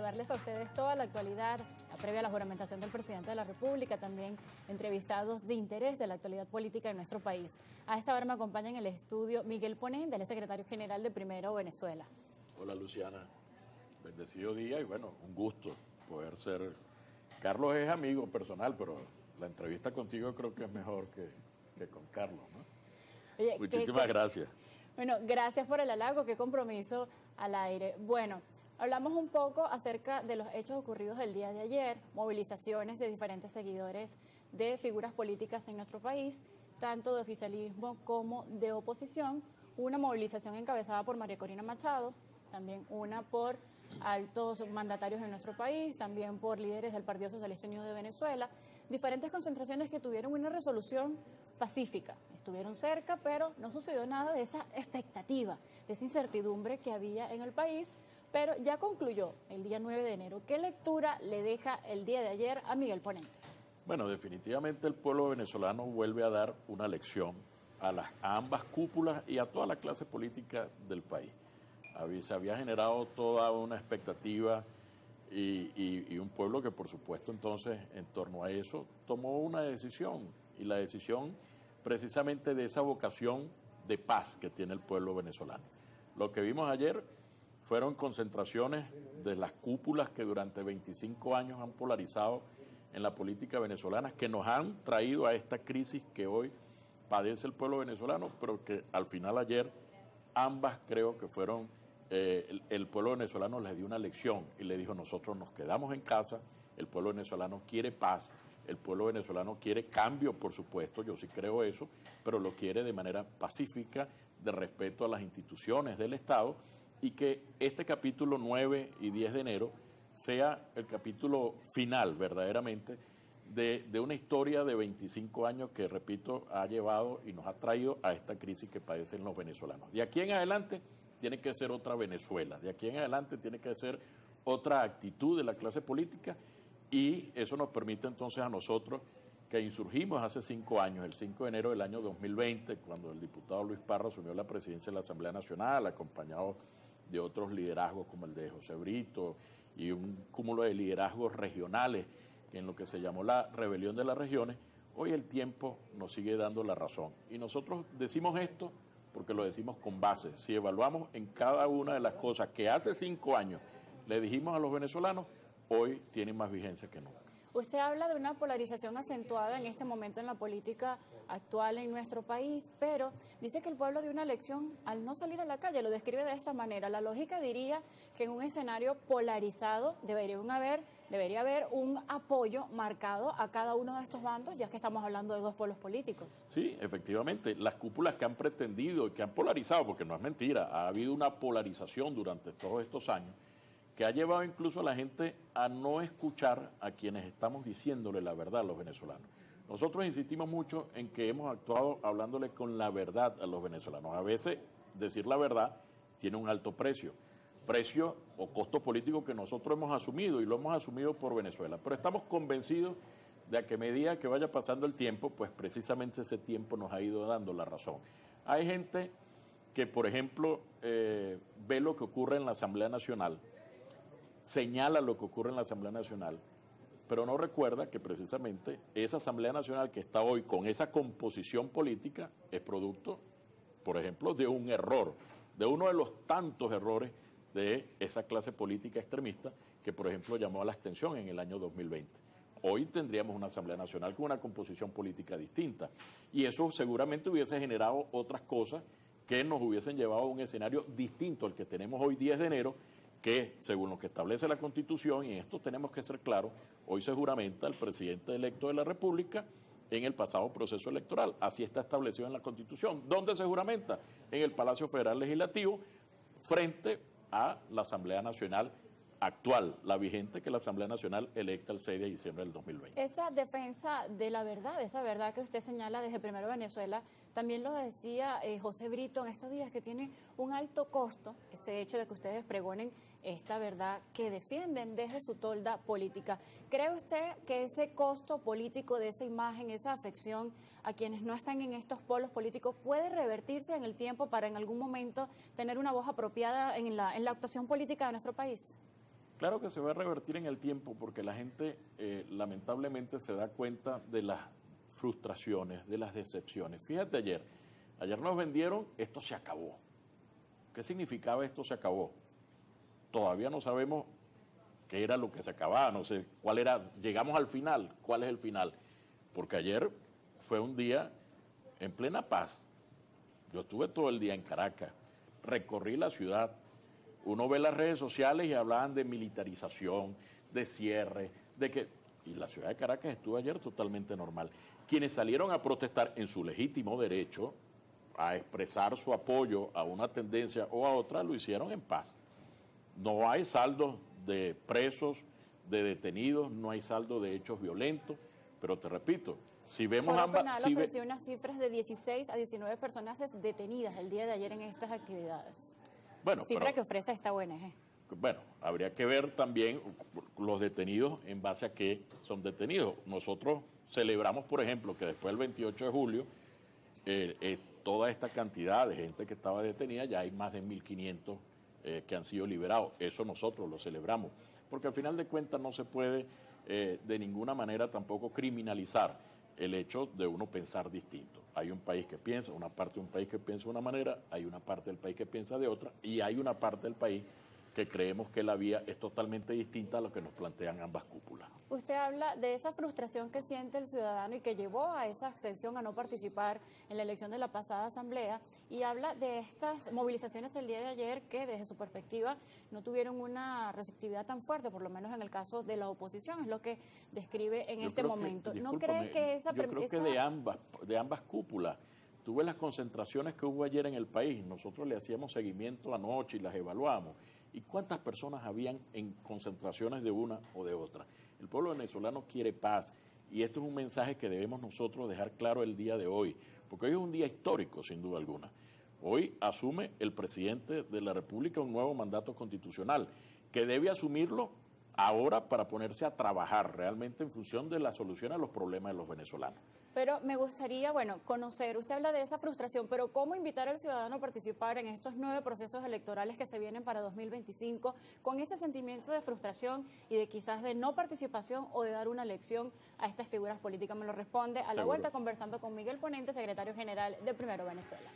darles a ustedes toda la actualidad previa a la juramentación del presidente de la República, también entrevistados de interés de la actualidad política de nuestro país. A esta hora me acompaña en el estudio Miguel Ponén, del secretario general de Primero Venezuela. Hola Luciana, bendecido día y bueno, un gusto poder ser... Carlos es amigo personal, pero la entrevista contigo creo que es mejor que con Carlos, ¿no? Oye, muchísimas gracias. Bueno, gracias por el halago, qué compromiso al aire. Bueno, hablamos un poco acerca de los hechos ocurridos el día de ayer, movilizaciones de diferentes seguidores de figuras políticas en nuestro país, tanto de oficialismo como de oposición, una movilización encabezada por María Corina Machado, también una por altos mandatarios de nuestro país, también por líderes del Partido Socialista Unido de Venezuela, diferentes concentraciones que tuvieron una resolución pacífica. Estuvieron cerca, pero no sucedió nada de esa expectativa, de esa incertidumbre que había en el país, pero ya concluyó el día 9 de enero. ¿Qué lectura le deja el día de ayer a Miguel Ponén? Bueno, definitivamente el pueblo venezolano vuelve a dar una lección a ambas cúpulas y a toda la clase política del país. Se había generado toda una expectativa y un pueblo que, por supuesto, entonces, en torno a eso, tomó una decisión. Y la decisión precisamente de esa vocación de paz que tiene el pueblo venezolano. Lo que vimos ayer fueron concentraciones de las cúpulas que durante 25 años han polarizado en la política venezolana, que nos han traído a esta crisis que hoy padece el pueblo venezolano, pero que al final ayer ambas creo que fueron, el pueblo venezolano les dio una lección y le dijo: nosotros nos quedamos en casa, el pueblo venezolano quiere paz, el pueblo venezolano quiere cambio, por supuesto, yo sí creo eso, pero lo quiere de manera pacífica, de respeto a las instituciones del Estado, y que este capítulo 9 y 10 de enero sea el capítulo final, verdaderamente, de una historia de 25 años que, repito, ha llevado y nos ha traído a esta crisis que padecen los venezolanos. De aquí en adelante tiene que ser otra Venezuela, de aquí en adelante tiene que ser otra actitud de la clase política, y eso nos permite entonces a nosotros, que insurgimos hace 5 años, el 5 de enero del año 2020, cuando el diputado Luis Parra asumió la presidencia de la Asamblea Nacional, acompañado de otros liderazgos como el de José Brito y un cúmulo de liderazgos regionales, que en lo que se llamó la rebelión de las regiones, hoy el tiempo nos sigue dando la razón. Y nosotros decimos esto porque lo decimos con base. Si evaluamos en cada una de las cosas que hace 5 años le dijimos a los venezolanos, hoy tienen más vigencia que nunca. Usted habla de una polarización acentuada en este momento en la política actual en nuestro país, pero dice que el pueblo dio una lección al no salir a la calle, lo describe de esta manera. La lógica diría que en un escenario polarizado debería haber un apoyo marcado a cada uno de estos bandos, ya que estamos hablando de dos polos políticos. Sí, efectivamente, las cúpulas que han pretendido y que han polarizado, porque no es mentira, ha habido una polarización durante todos estos años, que ha llevado incluso a la gente a no escuchar a quienes estamos diciéndole la verdad a los venezolanos. Nosotros insistimos mucho en que hemos actuado hablándole con la verdad a los venezolanos. A veces decir la verdad tiene un alto precio o costo político que nosotros hemos asumido y lo hemos asumido por Venezuela. Pero estamos convencidos de que a medida que vaya pasando el tiempo, pues precisamente ese tiempo nos ha ido dando la razón. Hay gente que, por ejemplo, ve lo que ocurre en la Asamblea Nacional, señala lo que ocurre en la Asamblea Nacional, pero no recuerda que precisamente esa Asamblea Nacional que está hoy con esa composición política es producto, por ejemplo, de un error, de uno de los tantos errores de esa clase política extremista que, por ejemplo, llamó a la abstención en el año 2020. Hoy tendríamos una Asamblea Nacional con una composición política distinta, y eso seguramente hubiese generado otras cosas que nos hubiesen llevado a un escenario distinto al que tenemos hoy 10 de enero, que según lo que establece la Constitución, y en esto tenemos que ser claros, hoy se juramenta el presidente electo de la República en el pasado proceso electoral. Así está establecido en la Constitución. ¿Dónde se juramenta? En el Palacio Federal Legislativo, frente a la Asamblea Nacional actual, la vigente, que la Asamblea Nacional electa el 6 de diciembre del 2020. Esa defensa de la verdad, esa verdad que usted señala desde Primero Venezuela, también lo decía José Brito en estos días, que tiene un alto costo ese hecho de que ustedes pregonen esta verdad que defienden desde su tolda política. ¿Cree usted que ese costo político de esa imagen, esa afección a quienes no están en estos polos políticos puede revertirse en el tiempo para en algún momento tener una voz apropiada en la actuación política de nuestro país? Claro que se va a revertir en el tiempo porque la gente lamentablemente se da cuenta de las frustraciones, de las decepciones. Fíjate ayer nos vendieron, esto se acabó. ¿Qué significaba esto se acabó? Todavía no sabemos qué era lo que se acababa, no sé cuál era, llegamos al final, ¿cuál es el final? Porque ayer fue un día en plena paz. Yo estuve todo el día en Caracas, recorrí la ciudad, uno ve las redes sociales y hablaban de militarización, de cierre, y la ciudad de Caracas estuvo ayer totalmente normal. Quienes salieron a protestar en su legítimo derecho a expresar su apoyo a una tendencia o a otra, lo hicieron en paz. No hay saldo de presos, de detenidos, no hay saldo de hechos violentos, pero te repito, si vemos Foro ambas... Penal ofreció unas cifras de 16 a 19 personas detenidas el día de ayer en estas actividades. Bueno, cifra que ofrece esta ONG. Bueno, habría que ver también los detenidos en base a qué son detenidos. Nosotros celebramos, por ejemplo, que después del 28 de julio, toda esta cantidad de gente que estaba detenida, ya hay más de 1.500 que han sido liberados. Eso nosotros lo celebramos, porque al final de cuentas no se puede de ninguna manera tampoco criminalizar el hecho de uno pensar distinto. Hay un país que piensa, una parte de un país que piensa de una manera, hay una parte del país que piensa de otra, y hay una parte del país que creemos que la vía es totalmente distinta a lo que nos plantean ambas cúpulas. Usted habla de esa frustración que siente el ciudadano y que llevó a esa abstención a no participar en la elección de la pasada asamblea, y habla de estas movilizaciones el día de ayer que desde su perspectiva no tuvieron una receptividad tan fuerte, por lo menos en el caso de la oposición, es lo que describe en este momento. ¿No cree que esa Yo creo que de ambas cúpulas. Tú ves las concentraciones que hubo ayer en el país, nosotros le hacíamos seguimiento anoche y las evaluamos. ¿Y cuántas personas habían en concentraciones de una o de otra? El pueblo venezolano quiere paz y esto es un mensaje que debemos nosotros dejar claro el día de hoy, porque hoy es un día histórico sin duda alguna. Hoy asume el presidente de la República un nuevo mandato constitucional que debe asumirlo ahora para ponerse a trabajar realmente en función de la solución a los problemas de los venezolanos. Pero me gustaría, conocer, usted habla de esa frustración, pero ¿cómo invitar al ciudadano a participar en estos 9 procesos electorales que se vienen para 2025 con ese sentimiento de frustración y de quizás de no participación o de dar una lección a estas figuras políticas? Me lo responde a la vuelta conversando con Miguel Ponente, secretario general de Primero Venezuela.